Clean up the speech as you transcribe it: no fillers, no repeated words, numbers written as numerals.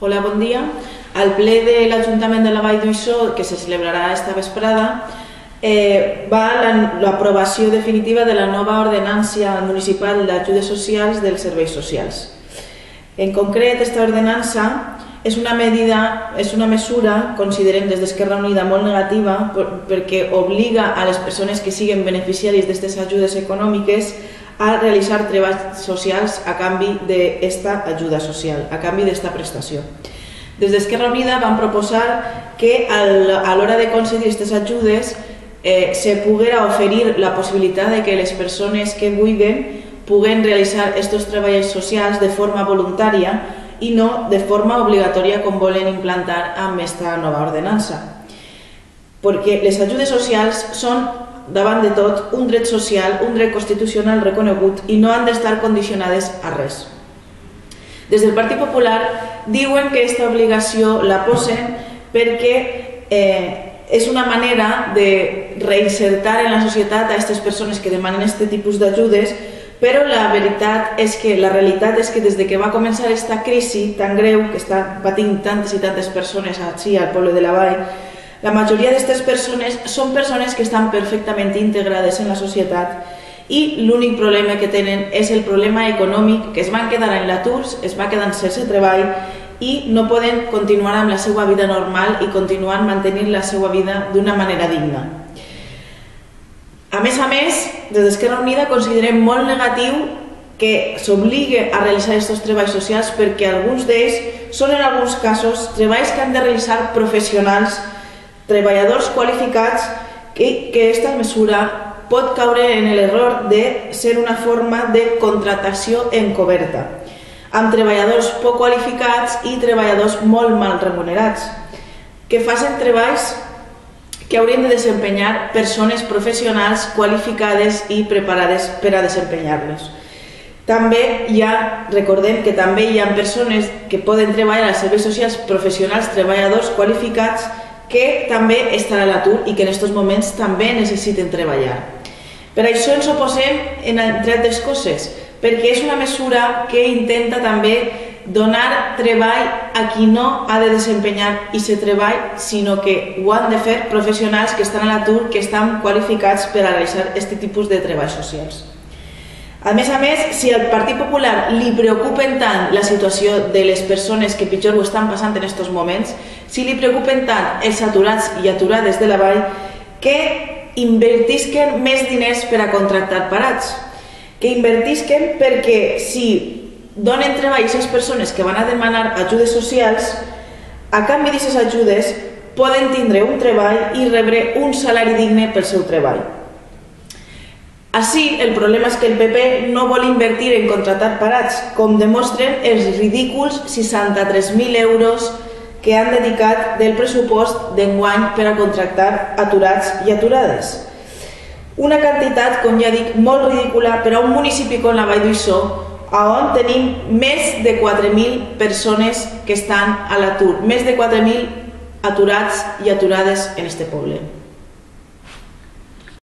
Hola, bon dia. Al ple de l'Ajuntament de la Vall d'Uixó, que se celebrarà esta vesprada, va l'aprovació definitiva de la nova ordenança municipal d'ajudes socials dels serveis socials. En concret, aquesta ordenança és una mesura, considerem des d'Esquerra Unida, molt negativa perquè obliga a les persones que siguin beneficiaris d'aquestes ajudes econòmiques a realitzar treballs socials a canvi d'esta ajuda social, a canvi d'esta prestació. Des d'Esquerra Unida vam proposar que a l'hora de concedir aquestes ajudes se poguera oferir la possibilitat de que les persones que vulguin puguen realitzar aquests treballs socials de forma voluntària i no de forma obligatòria com volen implantar amb aquesta nova ordenança. Perquè les ajudes socials són, davant de tot, un dret social, un dret constitucional reconegut i no han d'estar condicionades a res. Des del Partit Popular diuen que aquesta obligació la posen perquè és una manera de reinsertar en la societat a aquestes persones que demanen aquest tipus d'ajudes, però la realitat és que des que va començar aquesta crisi tan greu que està patint tantes i tantes persones així al poble de la Vall, la majoria d'aquestes persones són persones que estan perfectament integrades en la societat i l'únic problema que tenen és el problema econòmic, que es van quedar en l'atur, es va quedar sense treball i no poden continuar amb la seva vida normal i continuar mantenint la seva vida d'una manera digna. A més, des d'Esquerra Unida considerem molt negatiu que s'obligui a realitzar aquests treballs socials perquè alguns d'ells són en alguns casos treballs que han de realitzar professionals, treballadors qualificats, que aquesta mesura pot caure en l'error de ser una forma de contractació encoberta, amb treballadors poc qualificats i treballadors molt mal remunerats, que facin treballs que haurien de desempenyar persones professionals qualificades i preparades per a desempenyar-los. Recordem que també hi ha persones que poden treballar als serveis socials professionals, treballadors qualificats, que també estan a l'atur i que en aquests moments també necessiten treballar. Per això ens oposem, entre altres coses, perquè és una mesura que intenta també donar treball a qui no ha de desempenyar aquest treball, sinó que ho han de fer professionals que estan a l'atur, que estan qualificats per a realitzar aquest tipus de treballs socials. A més, si al Partit Popular li preocupen tant la situació de les persones que pitjor ho estan passant en aquests moments, si li preocupen tant els aturats i aturades de la Vall, que invertisquen més diners per a contractar parats, que invertisquen perquè si donen treball a aquestes persones que van a demanar ajudes socials, a canvi d'aquestes ajudes poden tindre un treball i rebre un salari digne pel seu treball. Així, el problema és que el PP no vol invertir en contractar parats, com demostren els ridículs 63.000 euros que han dedicat del pressupost d'enguany per a contractar aturats i aturades. Una quantitat, com ja dic, molt ridícula per a un municipi com la Vall d'Uixó, on tenim més de 4.000 persones que estan a l'atur, més de 4.000 aturats i aturades en aquest poble.